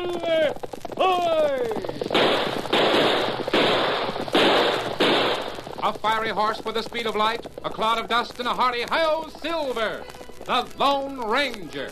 Silver! Ahoy! A fiery horse with the speed of light, a cloud of dust, and a hearty hi-yo, Silver, the Lone Ranger.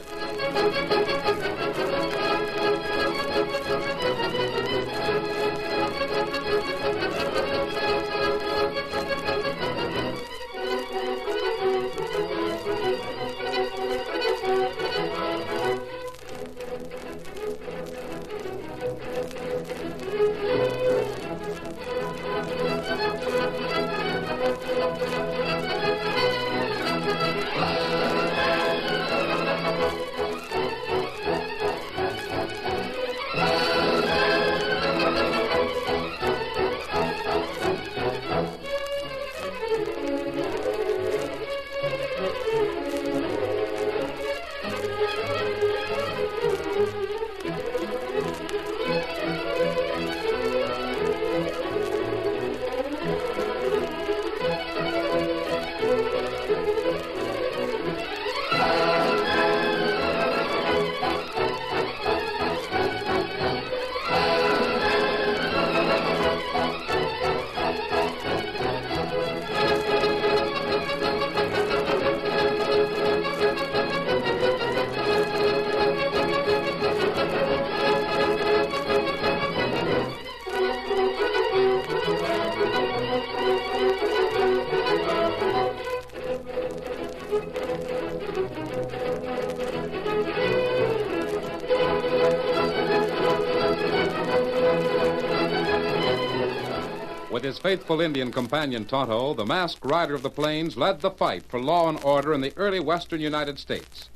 With his faithful Indian companion, Tonto, the masked rider of the plains led the fight for law and order in the early western United States.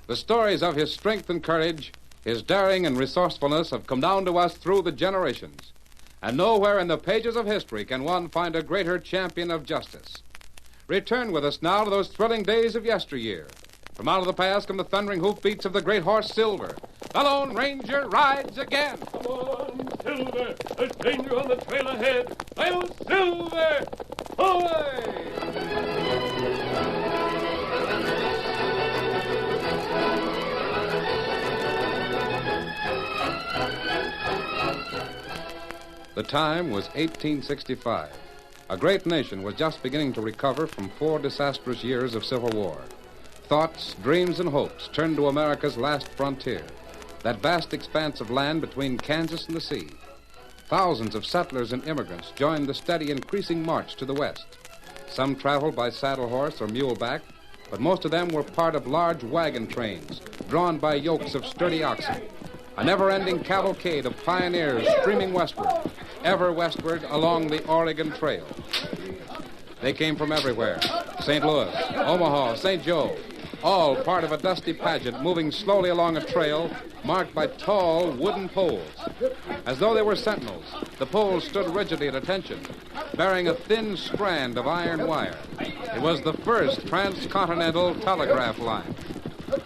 The stories of his strength and courage, his daring and resourcefulness have come down to us through the generations. And nowhere in the pages of history can one find a greater champion of justice. Return with us now to those thrilling days of yesteryear. From out of the past come the thundering hoofbeats of the great horse Silver. The Lone Ranger rides again. Come on, Silver! There's danger on the trail ahead. Hi-yo, Silver! Ahoy! The time was 1865. A great nation was just beginning to recover from 4 disastrous years of civil war. Thoughts, dreams, and hopes turned to America's last frontier, that vast expanse of land between Kansas and the sea. Thousands of settlers and immigrants joined the steady increasing march to the west. Some traveled by saddle horse or muleback, but most of them were part of large wagon trains drawn by yokes of sturdy oxen. A never-ending cavalcade of pioneers streaming westward, ever westward along the Oregon Trail. They came from everywhere: St. Louis, Omaha, St. Joe, all part of a dusty pageant moving slowly along a trail marked by tall wooden poles. As though they were sentinels, the poles stood rigidly at attention, bearing a thin strand of iron wire. It was the first transcontinental telegraph line. What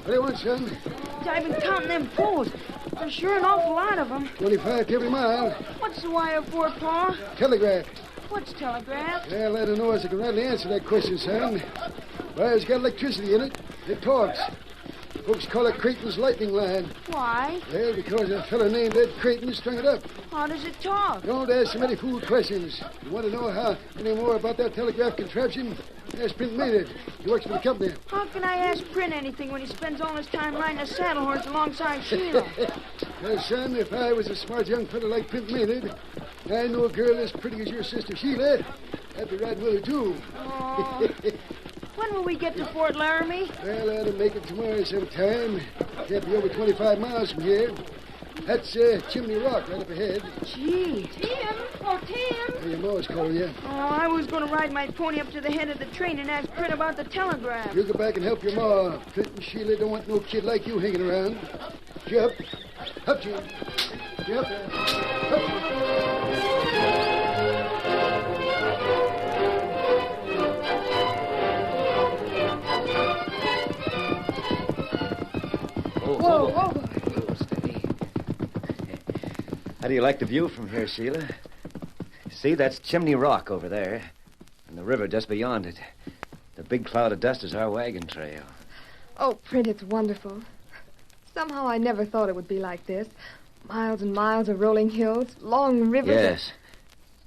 do you want, son? I've been counting them poles. There's sure an awful lot of them. 25 to every mile. What's the wire for, Pa? Telegraph. What's telegraph? Well, I don't know as I can rightly answer that question, son. Wire's got electricity in it. It talks. Folks call it Creighton's lightning line. Why? Well, because a fellow named Ed Creighton strung it up. How does it talk? Don't ask so many fool questions. You want to know any more about that telegraph contraption? Ask Print Maynard. He works for the company. How can I ask Print anything when he spends all his time riding a saddle horse alongside Sheila? Well, son, if I was a smart young fellow like Print Maynard, and I knew a girl as pretty as your sister Sheila, I'd be riding with her, too. Oh. When will we get to Fort Laramie? Well, I ought to make it tomorrow sometime. Can't be over 25 miles from here. That's Chimney Rock right up ahead. Gee. Tim! Oh, Tim! Hey, your ma's calling you. Oh, I was going to ride my pony up to the head of the train and ask Print about the telegraph. You go back and help your ma. Print and Sheila don't want no kid like you hanging around. Get up. Up, Jim. Get up there. Whoa. Steady. How do you like the view from here, Sheila? See, that's Chimney Rock over there, and the river just beyond it. The big cloud of dust is our wagon trail. Oh, Print, it's wonderful. Somehow I never thought it would be like this. Miles and miles of rolling hills, long rivers. Yes.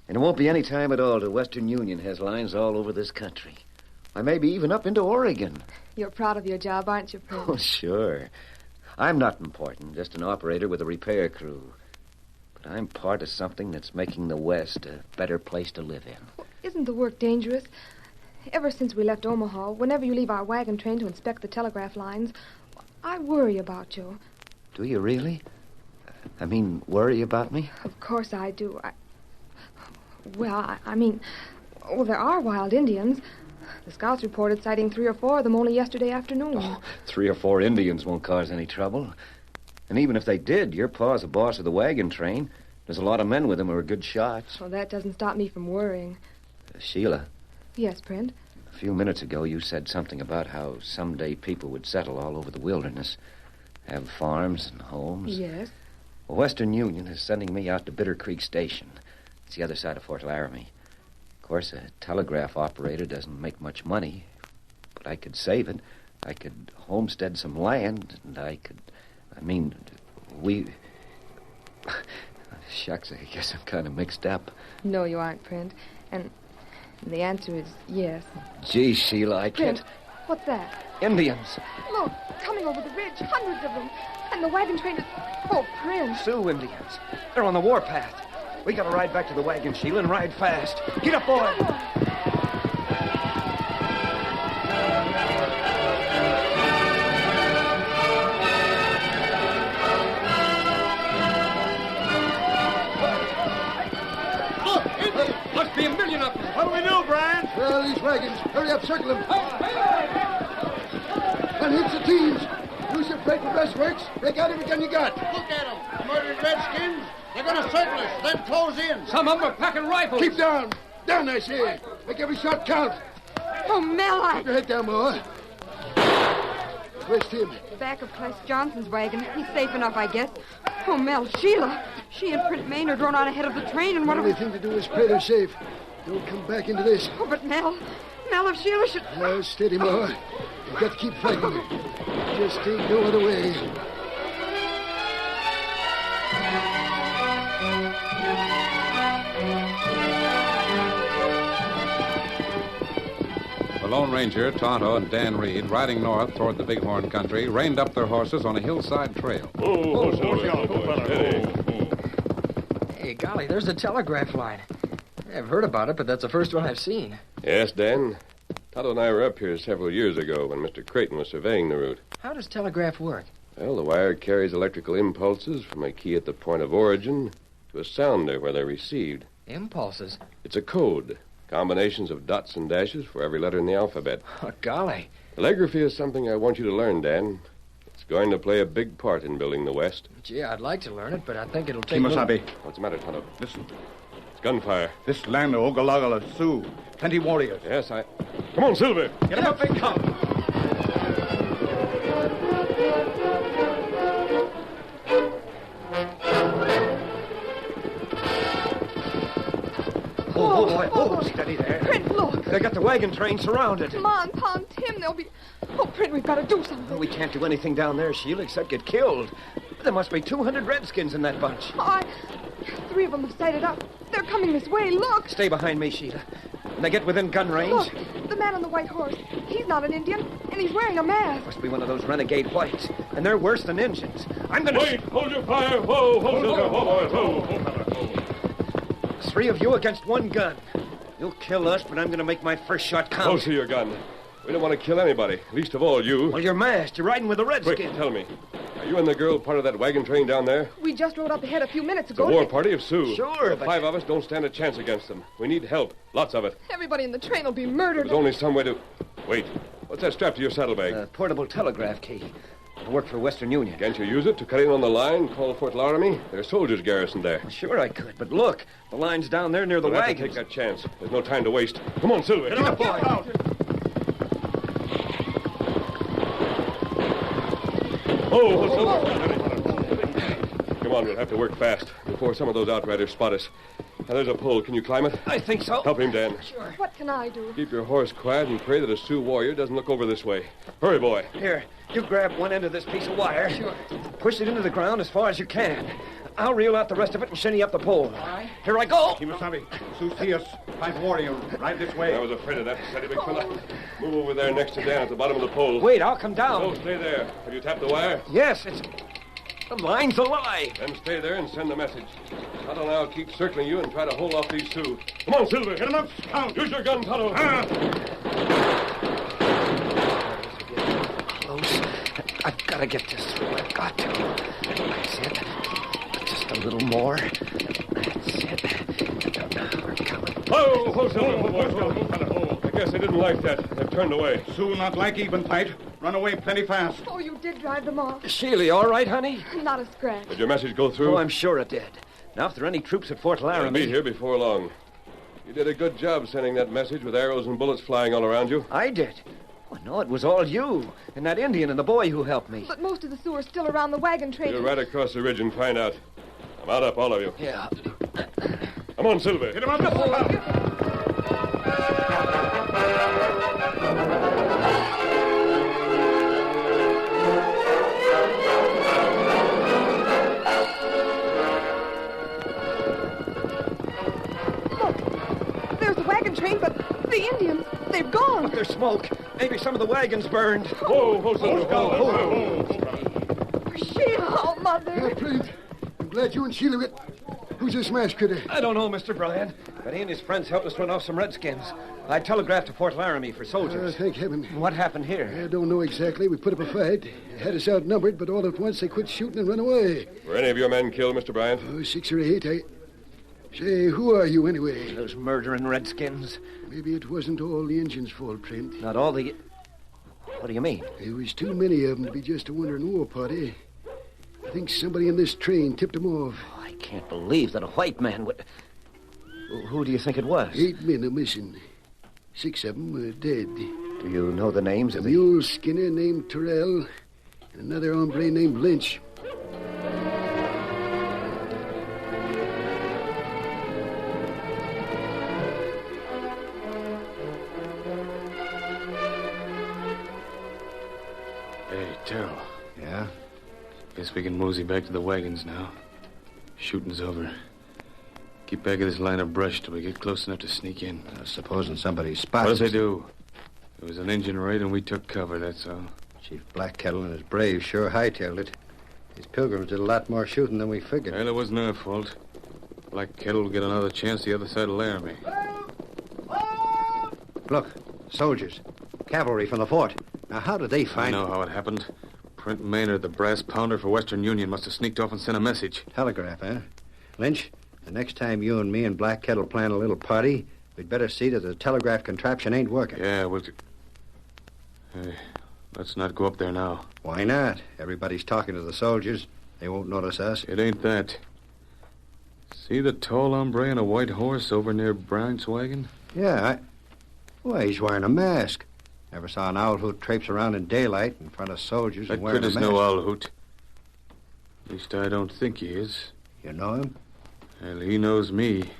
And it won't be any time at all till Western Union has lines all over this country. Or maybe even up into Oregon. You're proud of your job, aren't you, Prince? Oh, sure. I'm not important, just an operator with a repair crew. But I'm part of something that's making the West a better place to live in. Well, isn't the work dangerous? Ever since we left Omaha, whenever you leave our wagon train to inspect the telegraph lines, I worry about you. Do you really? I mean, worry about me? Of course I do. I mean, there are wild Indians. The scouts reported sighting 3 or 4 of them only yesterday afternoon. Oh, 3 or 4 Indians won't cause any trouble. And even if they did, your pa's the boss of the wagon train. There's a lot of men with him who are good shots. Well, that doesn't stop me from worrying. Sheila. Yes, Print? A few minutes ago, you said something about how someday people would settle all over the wilderness. Have farms and homes. Yes. Well, Western Union is sending me out to Bitter Creek Station. It's the other side of Fort Laramie. Of course, a telegraph operator doesn't make much money, but I could save it. I could homestead some land, and we... Shucks, I guess I'm kind of mixed up. No, you aren't, Print. And the answer is yes. Gee, Sheila, I can't... Print, what's that? Indians. Look, coming over the ridge, hundreds of them. And the wagon train is... Oh, Print. Sioux Indians. They're on the warpath. We gotta ride back to the wagon, Sheila, and ride fast. Get up, boy. Must be a million of them. What do we do, Brian? Well, these wagons. Hurry up, circle them. And hit the teams. Use your plate for breastworks. Break out every gun you got. Look at them. Murdered redskins. They're going to circle us, then close in. Some of them are packing rifles. Keep down. Down, I say. Make every shot count. Oh, Mel, Keep your head down, boy. Where's Tim? Back of Cliff Johnson's wagon. He's safe enough, I guess. Oh, Mel, Sheila. She and Print Maynard run on ahead of the train, and The only thing to do is pray they're safe. Don't come back into this. Oh, but Mel, if Sheila should... Now, steady, boy. You've got to keep fighting. Just ain't no other way. The Lone Ranger, Tonto, and Dan Reed, riding north toward the Bighorn country, reined up their horses on a hillside trail. Hey, golly, there's the telegraph line. I've heard about it, but that's the first one I've seen. Yes, Dan. Tonto and I were up here several years ago when Mr. Creighton was surveying the route. How does telegraph work? Well, the wire carries electrical impulses from a key at the point of origin to a sounder where they're received. Impulses? It's a code. Combinations of dots and dashes for every letter in the alphabet. Oh, golly. Telegraphy is something I want you to learn, Dan. It's going to play a big part in building the West. Gee, I'd like to learn it, but I think it'll take... Kimosabe, What's the matter, Tonto? listen. It's gunfire. This land of Ogallala Sioux. Plenty warriors. Yes, Come on, Silver. Get them up and come. Oh, boy. Oh, steady there. Print, look. They got the wagon train surrounded. Come on, Pa and Tim. They'll be... Oh, Print, we've got to do something. We can't do anything down there, Sheila, except get killed. There must be 200 redskins in that bunch. 3 of them have sighted up. They're coming this way. Look. Stay behind me, Sheila. When they get within gun range... Look, the man on the white horse. He's not an Indian, and he's wearing a mask. Must be one of those renegade whites. And they're worse than Indians. I'm gonna... Wait, hold your fire. Whoa, Silver. Whoa. 3 of you against 1 gun. You'll kill us, but I'm gonna make my first shot count. Close to your gun. We don't want to kill anybody, least of all you. Well, you're masked. You're riding with the redskins. Quick, tell me. Are you and the girl part of that wagon train down there? We just rode up ahead a few minutes It's a ago. war party of Sioux. Sure, The but... 5 of us don't stand a chance against them. We need help. Lots of it. Everybody in the train will be murdered. There's only some way to... Wait. What's that strapped to your saddlebag? A portable telegraph key. It'll work for Western Union. Can't you use it to cut in on the line, call Fort Laramie? There's soldiers garrisoned there. Sure I could, but look. The line's down there near the We'll have to wagons. take that chance. There's no time to waste. Come on, Silver. Get up, boy. Oh, Silver. Come on, we'll have to work fast before some of those outriders spot us. Now, there's a pole. Can you climb it? I think so. Help him, Dan. Sure. What can I do? Keep your horse quiet and pray that a Sioux warrior doesn't look over this way. Hurry, boy. Here, you grab one end of this piece of wire. Sure. push it into the ground as far as you can. I'll reel out the rest of it and shinny up the pole. Here I go. Kimasabi, Sioux see us. Find warrior. Right this way. I was afraid of that, steady big fella. Move over there next to Dan at the bottom of the pole. Wait, I'll come down. No, stay there. Have you tapped the wire? Yes, it's... The line's alive. Then stay there and send the message. Tonto and I'll keep circling you and try to hold off these Sioux. Come on, Silver. Get him up, Scout. Use your gun, Tonto. Close. I've got to get this through. I've got to. That's it. Just a little more. That's it. We're coming. Oh, Silver. I guess they didn't like that. They've turned away. Sioux not like even fight. Run away plenty fast. Oh, you did drive them off. Sheila, all right, honey? Not a scratch. Did your message go through? Oh, I'm sure it did. Now, if there are any troops at Fort They'll Laramie... be here before long. You did a good job sending that message with arrows and bullets flying all around you. I did. Oh, no, it was all you and that Indian and the boy who helped me. But most of the Sioux are still around the wagon train. You're right across the ridge and find out. Mount up, all of you. Yeah. Come on, Silver. Get him up, Scout. There's the wagon train, but the Indians, they've gone. But there's smoke. Maybe some of the wagons burned. Whoa, Silver. Sheila, oh, Mother. Print. I'm glad you and Sheila get... Who's this masked critter? I don't know, Mr. Bryan, but he and his friends helped us run off some redskins. I telegraphed to Fort Laramie for soldiers. Thank heaven. What happened here? I don't know exactly. We put up a fight. Had us outnumbered, but all at once they quit shooting and run away. Were any of your men killed, Mr. Bryant? Oh, 6 or 8. Say, who are you anyway? Those murdering redskins. Maybe it wasn't all the Injuns' fault, Trent. Not all the... What do you mean? There was too many of them to be just a wandering war party. I think somebody in this train tipped them off. Oh, I can't believe that a white man would... Who do you think it was? 8 men are missing. 6 of them are dead. Do you know the names A of the... mule skinner named Terrell and another hombre named Lynch. Hey, Terrell. Yeah? Guess we can mosey back to the wagons now. Shooting's over. Keep back of this line of brush till we get close enough to sneak in. Supposing somebody spots What if they us. do? It was an Indian raid and we took cover, that's all. Chief Black Kettle and his braves sure hightailed it. These pilgrims did a lot more shooting than we figured. Well, it wasn't our fault. Black Kettle will get another chance the other side of Laramie. Look, soldiers. Cavalry from the fort. Now, how did they I find... know how it happened. Print Maynard, the brass pounder for Western Union, must have sneaked off and sent a message. Telegraph, eh? Lynch, the next time you and me and Black Kettle plan a little party, we'd better see that the telegraph contraption ain't working. Yeah, we'll... Hey, let's not go up there now. Why not? Everybody's talking to the soldiers. They won't notice us. It ain't that. See the tall hombre on a white horse over near Bryant's wagon? Yeah, Why, he's wearing a mask. Never saw an owl hoot traipse around in daylight in front of soldiers That and wearing a critter's mask. no owl hoot. At least I don't think he is. You know him? Well, he knows me.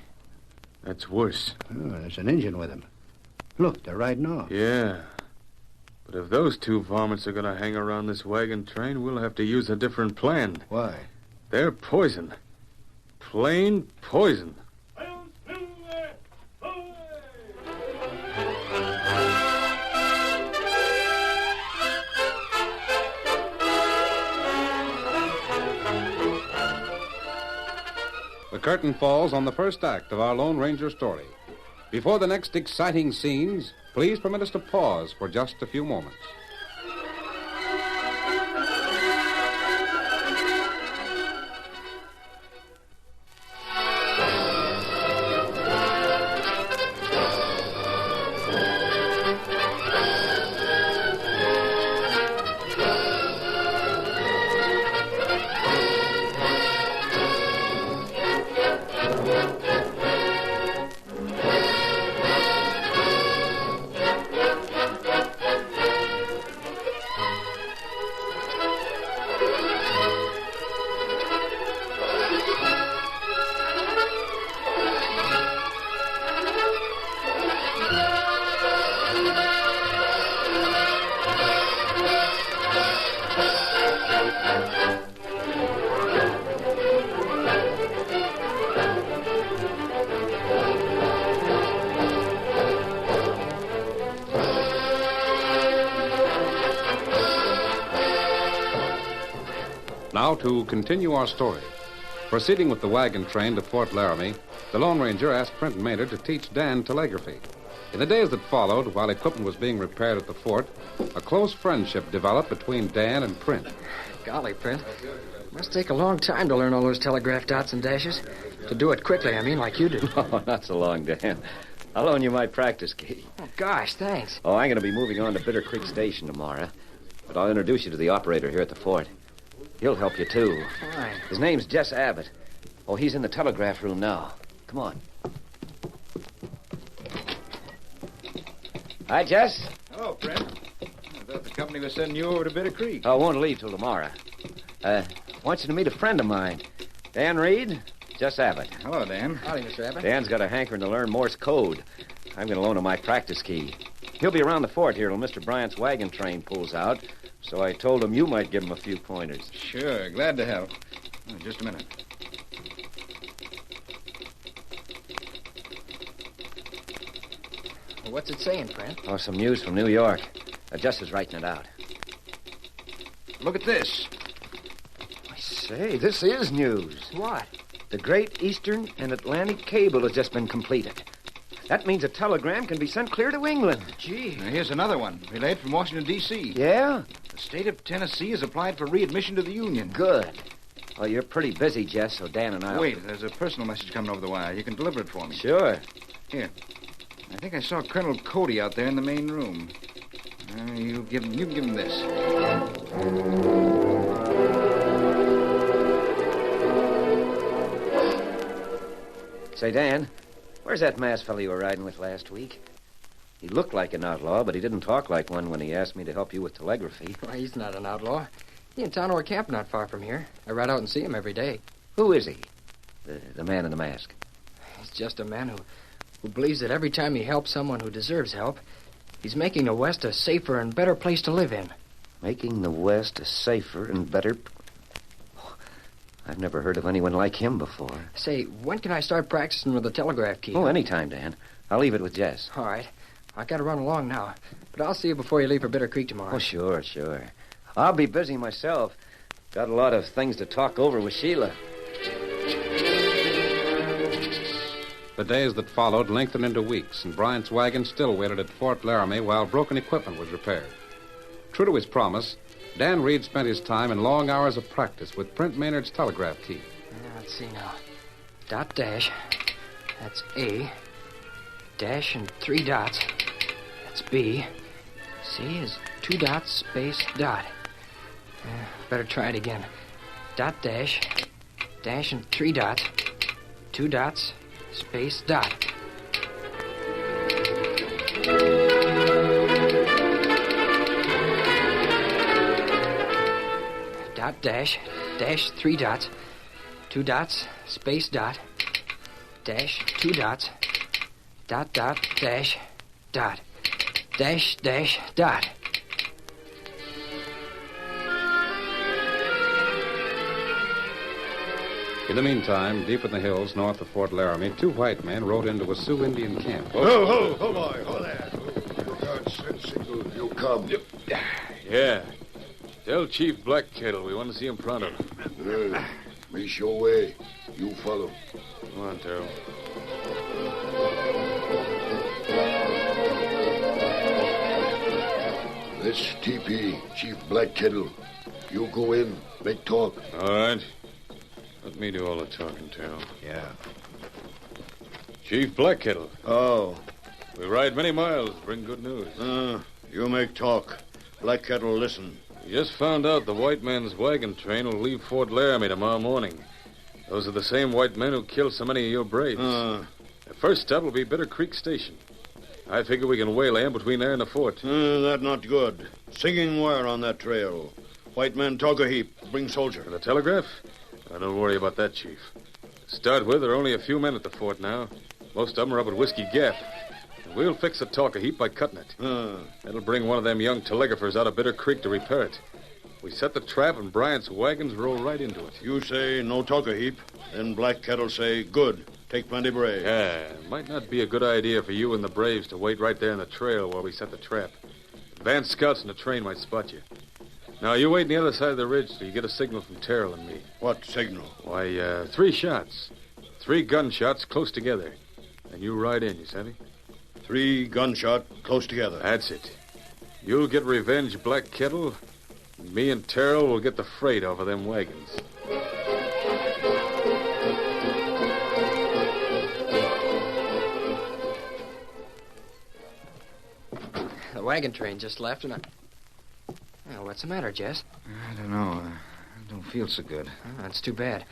That's worse. Oh, there's an Indian with him. Look, they're riding off. Yeah. But if those two varmints are going to hang around this wagon train, we'll have to use a different plan. Why? They're poison. Plain poison. The curtain falls on the first act of our Lone Ranger story. Before the next exciting scenes, please permit us to pause for just a few moments. Now, to continue our story. Proceeding with the wagon train to Fort Laramie, the Lone Ranger asked Print Maynard to teach Dan telegraphy. In the days that followed, while equipment was being repaired at the fort, a close friendship developed between Dan and Print. Golly, Print. Must take a long time to learn all those telegraph dots and dashes. To do it quickly, I mean, like you do. Oh, not so long, Dan. I'll loan you my practice key. Oh, gosh, thanks. Oh, I'm going to be moving on to Bitter Creek Station tomorrow. But I'll introduce you to the operator here at the fort. He'll help you, too. Fine. His name's Jess Abbott. Oh, he's in the telegraph room now. Come on. Hi, Jess. Hello, Brent. I thought the company was sending you over to Bitter Creek. I won't leave till tomorrow. I want you to meet a friend of mine. Dan Reed, Jess Abbott. Hello, Dan. Howdy, Mr. Abbott. Dan's got a hankering to learn Morse code. I'm going to loan him my practice key. He'll be around the fort here till Mr. Bryant's wagon train pulls out, so I told him you might give him a few pointers. Sure, glad to help. Oh, just a minute. Well, what's it saying, Print? Oh, some news from New York. Jess is writing it out. Look at this. I say, this is news. What? The Great Eastern and Atlantic Cable has just been completed. That means a telegram can be sent clear to England. Gee. Now, here's another one, relayed from Washington, D.C. Yeah? The state of Tennessee has applied for readmission to the Union. Good. Well, you're pretty busy, Jess, so Dan and I... Wait, there's a personal message coming over the wire. You can deliver it for me. Sure. Here. I think I saw Colonel Cody out there in the main room. You can give him this. Say, Dan, where's that masked fellow you were riding with last week? He looked like an outlaw, but he didn't talk like one when he asked me to help you with telegraphy. Why, he's not an outlaw. He and Tonto are camped not far from here. I ride out and see him every day. Who is he? The man in the mask. He's just a man who believes that every time he helps someone who deserves help, he's making the West a safer and better place to live in. Making the West a safer and better... Oh, I've never heard of anyone like him before. Say, when can I start practicing with the telegraph key? Oh, anytime, Dan. I'll leave it with Jess. All right. I gotta run along now. But I'll see you before you leave for Bitter Creek tomorrow. Oh, sure. I'll be busy myself. Got a lot of things to talk over with Sheila. The days that followed lengthened into weeks, and Bryant's wagon still waited at Fort Laramie while broken equipment was repaired. True to his promise, Dan Reed spent his time in long hours of practice with Print Maynard's telegraph key. Let's see now. Dot dash. That's A. Dash and 3 dots. That's B. C is 2 dots, space, dot. Better try it again. Dot dash. Dash and 3 dots. 2 dots, space, dot. Dot dash. Dash 3 dots. 2 dots, space, dot. Dash 2 dots. Dot, dot, dash, dot. Dash, dash, dot. In the meantime, deep in the hills north of Fort Laramie, 2 white men rode into a Sioux Indian camp. Ho, boy, ho there. God send single, you come. Yeah. Tell Chief Black Kettle we want to see him pronto. Me show way. You follow. Come on, Terrell. This TP, Chief Black Kettle. You go in, make talk. All right. Let me do all the talking, Terrell. Yeah. Chief Black Kettle. Oh. We ride many miles, bring good news. You make talk. Black Kettle, listen. We just found out the white man's wagon train will leave Fort Laramie tomorrow morning. Those are the same white men who killed so many of your braves. The first stop will be Bitter Creek Station. I figure we can waylay him between there and the fort. That not good. Singing wire on that trail. White men talk a heap. Bring soldier. And the telegraph? Don't worry about that, Chief. To start with, there are only a few men at the fort now. Most of them are up at Whiskey Gap. And we'll fix the talk a heap by cutting it. That'll bring one of them young telegraphers out of Bitter Creek to repair it. We set the trap and Bryant's wagons roll right into it. You say no talk a heap. Then Black Kettle say good. Take plenty brave. Yeah, it might not be a good idea for you and the braves to wait right there in the trail while we set the trap. Advance scouts in the train might spot you. Now, you wait on the other side of the ridge till you get a signal from Terrell and me. What signal? Why, 3 shots. 3 gunshots close together. And you ride in, you savvy? 3 gunshot close together. That's it. You'll get revenge, Black Kettle. And me and Terrell will get the freight off of them wagons. The wagon train just left, and what's the matter, Jess? I don't know. I don't feel so good. Oh, that's too bad. Why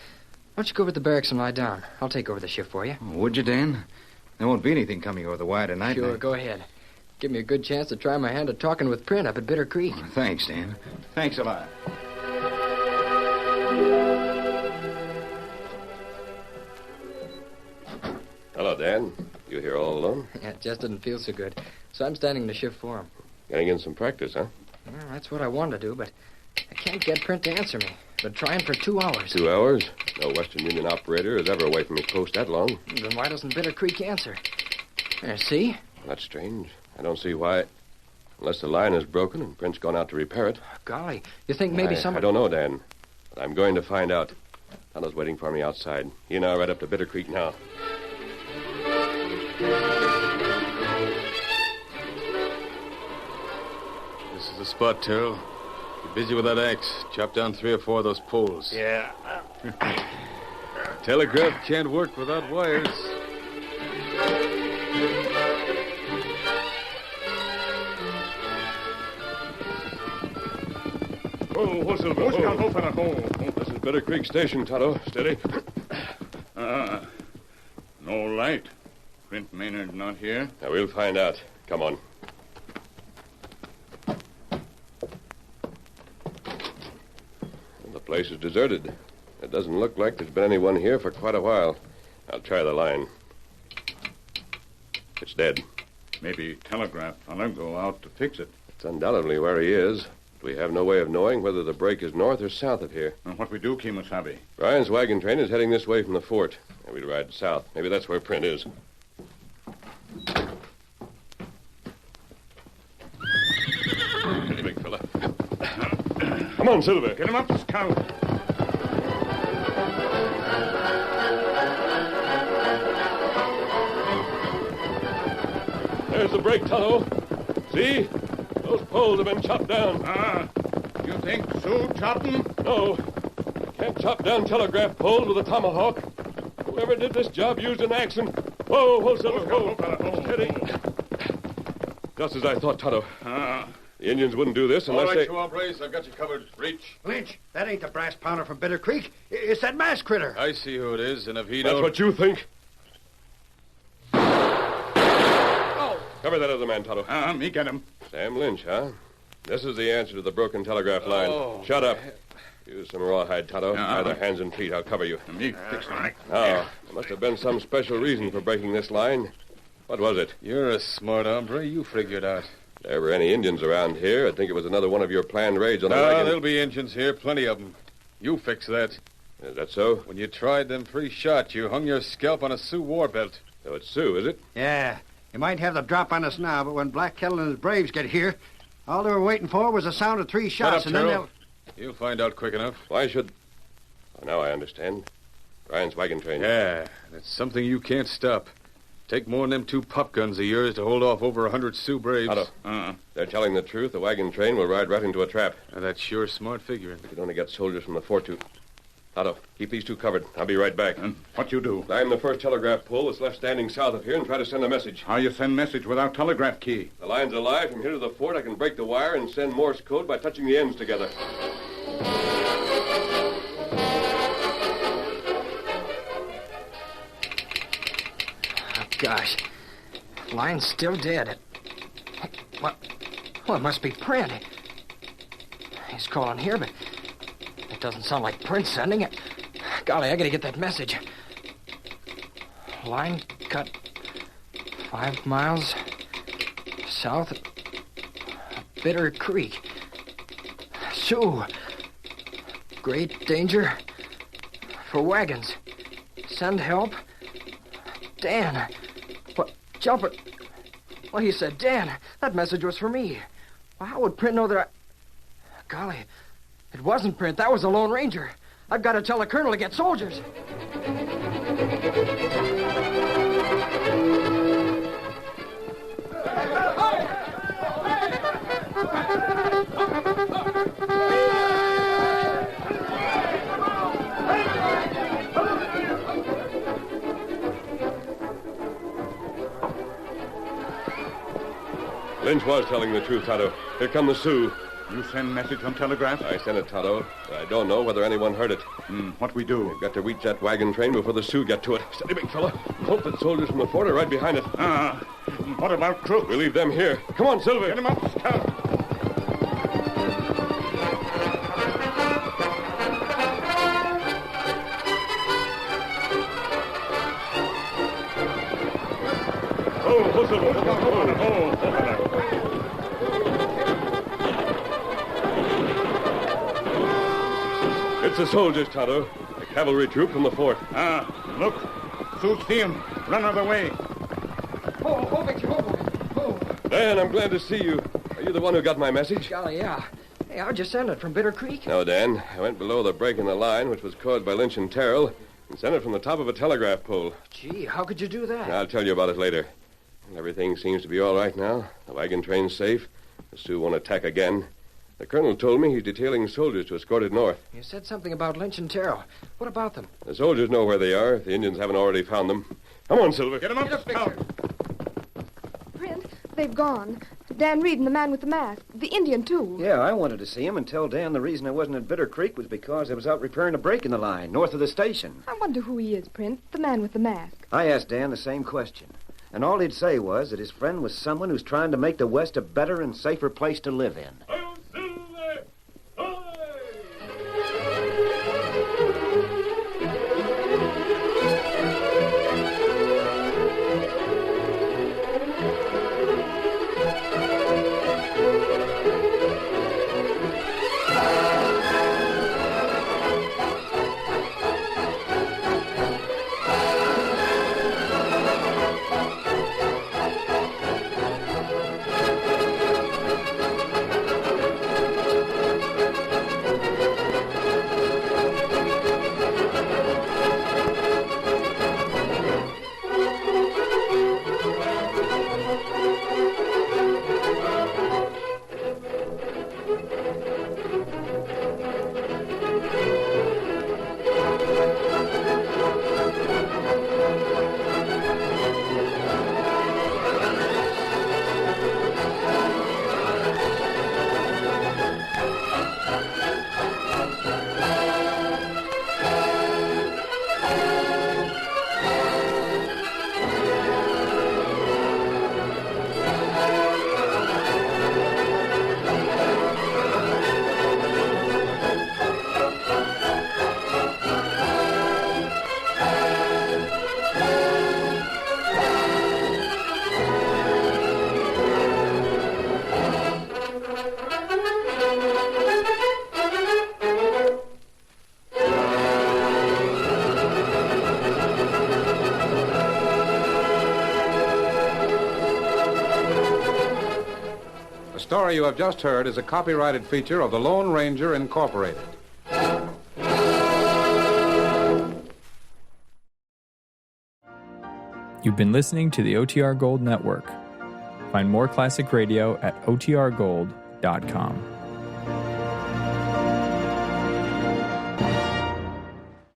don't you go over to the barracks and lie down? I'll take over the shift for you. Oh, would you, Dan? There won't be anything coming over the wire tonight. Sure, go ahead. Give me a good chance to try my hand at talking with Print up at Bitter Creek. Oh, thanks, Dan. Thanks a lot. Hello, Dan. You here all alone? Yeah, it just didn't feel so good. So I'm standing the shift for him. Getting in some practice, huh? Well, that's what I wanted to do, but I can't get Print to answer me. Been trying for 2 hours. 2 hours? No Western Union operator is ever away from his post that long. Then why doesn't Bitter Creek answer? There, see? That's strange. I don't see why. Unless the line is broken and Print's gone out to repair it. Golly, you think maybe I don't know, Dan. But I'm going to find out. Tonto's waiting for me outside. He and I are right up to Bitter Creek now. This is the spot, Terrell. Get busy with that axe. Chop down 3 or 4 of those poles. Yeah. Telegraph can't work without wires. Oh, what's it? This is Bitter Creek Station, Tonto. Steady. No light. Print Maynard not here? Now, we'll find out. Come on. The place is deserted. It doesn't look like there's been anyone here for quite a while. I'll try the line. It's dead. Maybe telegraph fella go out to fix it. It's undoubtedly where he is. But we have no way of knowing whether the break is north or south of here. And what we do, Kemosabe? Ryan's wagon train is heading this way from the fort. And we'd ride south. Maybe that's where Print is. Steady, big fella. Come on, Silver. Get him up, Scout. There's the break, Tonto. See? Those poles have been chopped down. You think Sioux chopped them? No. Can't chop down telegraph poles with a tomahawk. Whoever did this job used an axe and... Whoa, Silver, whoa. Steady. Just as I thought, Tonto. The Indians wouldn't do this unless All right, they... you hombres, I've got you covered. Reach. Lynch, that ain't the brass pounder from Bitter Creek. It's that masked critter. I see who it is, and if he That's don't... what you think? Cover that other man, Tonto. Me get him. Sam Lynch, huh? This is the answer to the broken telegraph line. Shut up. Use some rawhide, Tonto. Either hands and feet. I'll cover you. Me fix him. There must have been some special reason for breaking this line. What was it? You're a smart hombre. You figured out. If there were any Indians around here, I'd think it was another one of your planned raids on the wagon. There'll be Indians here. Plenty of them. You fix that. Is that so? When you tried them 3 shots, you hung your scalp on a Sioux war belt. So it's Sioux, is it? Yeah. You might have the drop on us now, but when Black Kettle and his braves get here, all they were waiting for was the sound of 3 shots, and then they'll... You'll find out quick enough. Why should... Oh, now I understand. Ryan's wagon train. Yeah, it's something you can't stop. Take more than them 2 pop guns of yours to hold off over 100 Sioux braves. Tonto, they're telling the truth. The wagon train will ride right into a trap. That's sure smart figuring. We could only get soldiers from the fort to... Tonto, keep these 2 covered. I'll be right back. What you do? Climb the first telegraph pole that's left standing south of here and try to send a message. How you send message without telegraph key? The line's alive. From here to the fort, I can break the wire and send Morse code by touching the ends together. Oh, gosh. Line's still dead. Well, it must be Print. He's calling here, but it doesn't sound like Print sending it. Golly, I gotta get that message. Line cut 5 miles south of Bitter Creek. Sioux. Great danger for wagons. Send help. Dan. What? Jumper. Well, he said Dan. That message was for me. Well, how would Print know that Golly, it wasn't Print. That was the Lone Ranger. I've got to tell the colonel to get soldiers. Lynch was telling the truth, Tonto. Here come the Sioux. You send message on telegraph? I sent it, Tonto. I don't know whether anyone heard it. What we do? We've got to reach that wagon train before the Sioux get to it. Steady, big fella. Hope that soldiers from the fort are right behind it. What about Crook? We'll leave them here. Come on, Silver. Get him up, Scout. Oh, Silver. It's the soldiers, Tonto. A cavalry troop from the fort. Look. Sioux see him. Run out of the way. Oh, Victor, oh. Dan, I'm glad to see you. Are you the one who got my message? Golly, yeah. Hey, how'd you send it? From Bitter Creek? No, Dan. I went below the break in the line, which was caused by Lynch and Terrell, and sent it from the top of a telegraph pole. Gee, how could you do that? I'll tell you about it later. Everything seems to be all right now. The wagon train's safe. The Sioux won't attack again. The colonel told me he's detailing soldiers to escort it north. You said something about Lynch and Terrell. What about them? The soldiers know where they are, if the Indians haven't already found them. Come on, Silver. Get them up, Scout. Print, they've gone. Dan Reed and the man with the mask. The Indian, too. Yeah, I wanted to see him and tell Dan the reason I wasn't at Bitter Creek was because I was out repairing a break in the line north of the station. I wonder who he is, Print. The man with the mask. I asked Dan the same question. And all he'd say was that his friend was someone who's trying to make the West a better and safer place to live in. The story you have just heard is a copyrighted feature of the Lone Ranger Incorporated. You've been listening to the OTR Gold Network. Find more classic radio at otrgold.com.